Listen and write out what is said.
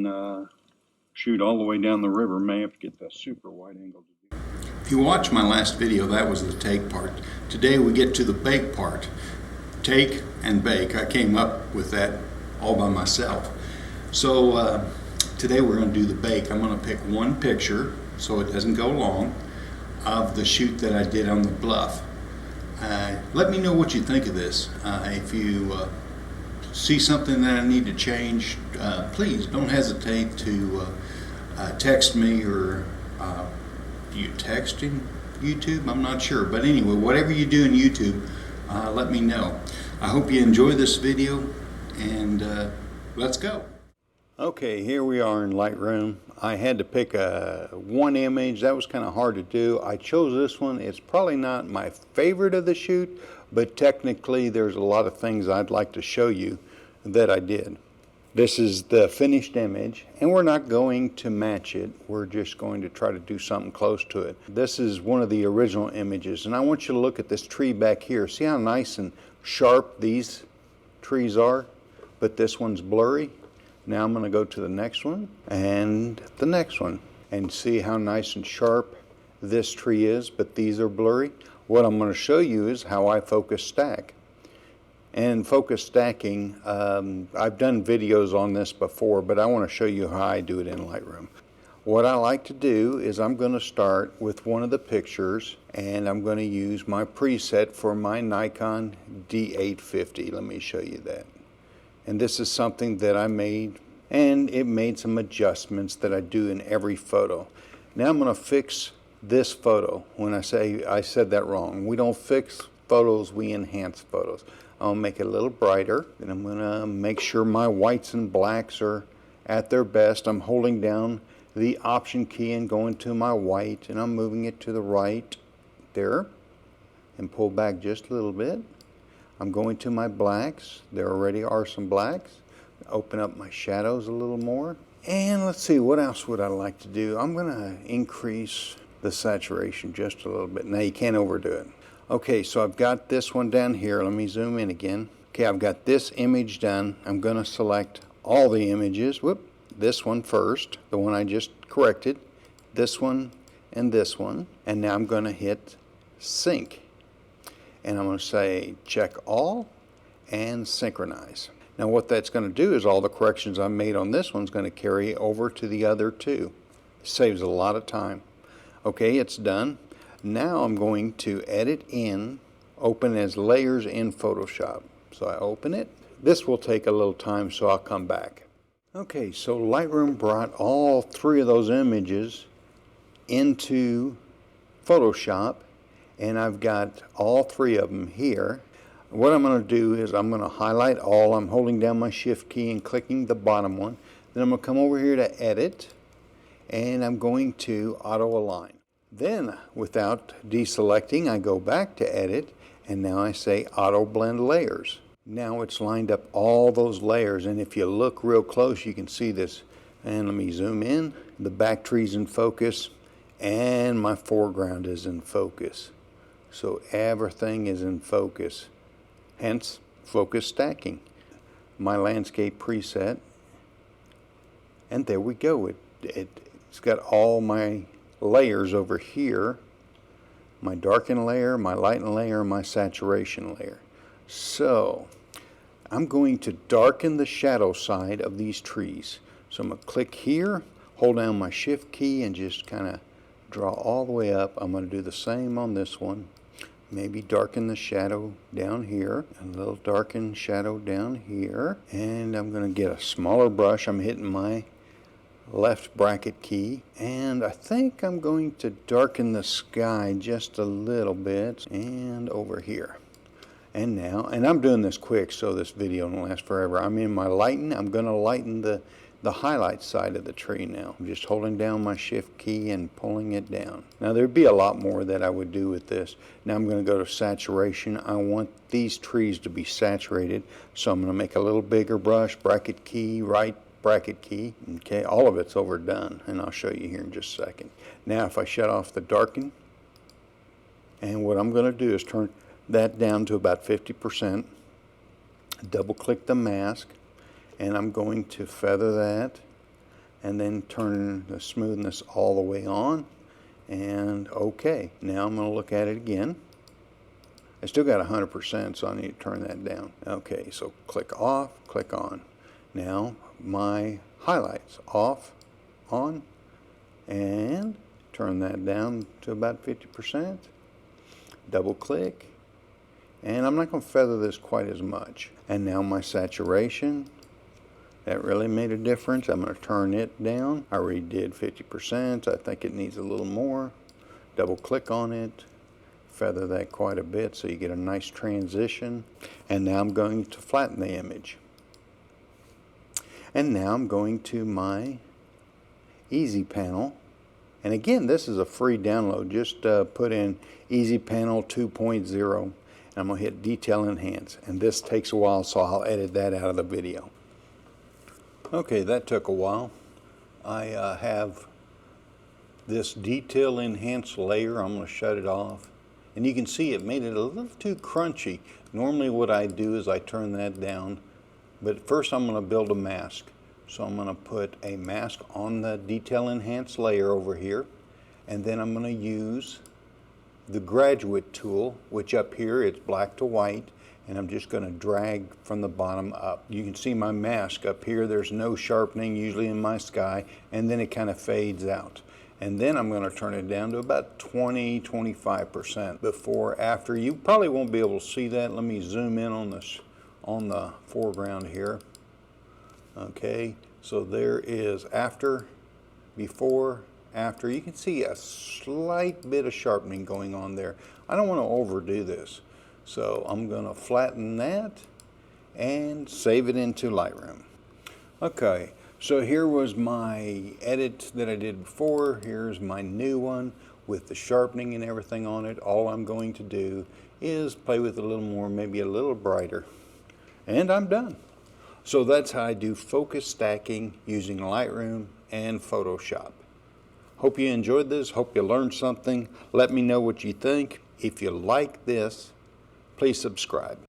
and shoot all the way down the river. May have to get the super wide angle to do. If you watched my last video, that was the take part. Today we get to the bake part. Take and bake. I came up with that all by myself. So today we're going to do the bake. I'm going to pick one picture, so it doesn't go long, of the shoot that I did on the Bluff. Let me know what you think of this. If you see something that I need to change, please don't hesitate to text me, or do you text in YouTube? I'm not sure, but anyway, whatever you do in YouTube, let me know. I hope you enjoy this video, and let's go. Okay, here we are in Lightroom. I had to pick one image. That was kind of hard to do. I chose this one. It's probably not my favorite of the shoot, but technically there's a lot of things I'd like to show you that I did. This is the finished image, and we're not going to match it. We're just going to try to do something close to it. This is one of the original images, and I want you to look at this tree back here. See how nice and sharp these trees are? But this one's blurry. Now I'm going to go to the next one and the next one and see how nice and sharp this tree is, but these are blurry. What I'm going to show you is how I focus stack. And focus stacking, I've done videos on this before, but I want to show you how I do it in Lightroom. What I like to do is I'm going to start with one of the pictures, and I'm going to use my preset for my Nikon D850. Let me show you that. And this is something that I made, and it made some adjustments that I do in every photo. Now I'm going to fix this photo. When I said that wrong. We don't fix photos, we enhance photos. I'll make it a little brighter, and I'm going to make sure my whites and blacks are at their best. I'm holding down the Option key and going to my white, and I'm moving it to the right there, and pull back just a little bit. I'm going to my blacks. There already are some blacks. Open up my shadows a little more. And let's see, what else would I like to do? I'm going to increase the saturation just a little bit. Now you can't overdo it. Okay, so I've got this one down here. Let me zoom in again. Okay, I've got this image done. I'm going to select all the images. Whoop, this one first, the one I just corrected, this one, and this one. And now I'm going to hit sync. And I'm going to say check all and synchronize. Now what that's going to do is all the corrections I made on this one's going to carry over to the other two. It saves a lot of time. Okay, it's done. Now I'm going to edit in, open as layers in Photoshop. So I open it. This will take a little time, so I'll come back. Okay, so Lightroom brought all three of those images into Photoshop, and I've got all three of them here. What I'm going to do is I'm going to highlight all. I'm holding down my Shift key and clicking the bottom one. Then I'm going to come over here to Edit, and I'm going to Auto Align. Then, without deselecting, I go back to Edit, and now I say Auto Blend Layers. Now it's lined up all those layers, and if you look real close, you can see this. And let me zoom in. The back tree's in focus, and my foreground is in focus. So everything is in focus, hence focus stacking. My landscape preset, and there we go. It's got all my layers over here, my darken layer, my lighten layer, my saturation layer. So I'm going to darken the shadow side of these trees. So I'm going to click here, hold down my Shift key, and just kind of draw all the way up. I'm going to do the same on this one. Maybe darken the shadow down here, a little darken shadow down here, and I'm going to get a smaller brush. I'm hitting my left bracket key, and I think I'm going to darken the sky just a little bit, and over here. And now, and I'm doing this quick so this video won't last forever. I'm in my lighten. I'm going to lighten the highlight side of the tree now. I'm just holding down my Shift key and pulling it down. Now there'd be a lot more that I would do with this. Now I'm going to go to saturation. I want these trees to be saturated, so I'm going to make a little bigger brush, bracket key, right bracket key. Okay, all of it's overdone, and I'll show you here in just a second. Now if I shut off the darken, and what I'm going to do is turn that down to about 50%, double click the mask, and I'm going to feather that and then turn the smoothness all the way on. And okay, now I'm going to look at it again. I still got 100%, so I need to turn that down. Okay, so click off, click on. Now my highlights off, on, and turn that down to about 50%. Double click, and I'm not going to feather this quite as much. And now my saturation, that really made a difference. I'm going to turn it down. I already did 50%. I think it needs a little more. Double click on it, feather that quite a bit so you get a nice transition. And now I'm going to flatten the image. And now I'm going to my Easy Panel. And again, this is a free download. Just put in Easy Panel 2.0. And I'm going to hit Detail Enhance. And this takes a while, so I'll edit that out of the video. Okay, that took a while. I have this Detail Enhance layer. I'm going to shut it off. And you can see it made it a little too crunchy. Normally what I do is I turn that down. But first I'm going to build a mask. So I'm going to put a mask on the Detail Enhance layer over here. And then I'm going to use the Graduate tool, which up here it's black to white. And I'm just going to drag from the bottom up. You can see my mask up here. There's no sharpening usually in my sky. And then it kind of fades out. And then I'm going to turn it down to about 20–25%. Before, after. You probably won't be able to see that. Let me zoom in on this, on the foreground here. Okay, so there is after, before, after. You can see a slight bit of sharpening going on there. I don't want to overdo this. So I'm going to flatten that and save it into Lightroom. Okay, so here was my edit that I did before. Here's my new one with the sharpening and everything on it. All I'm going to do is play with it a little more, maybe a little brighter. And I'm done. So that's how I do focus stacking using Lightroom and Photoshop. Hope you enjoyed this. Hope you learned something. Let me know what you think. If you like this, please subscribe.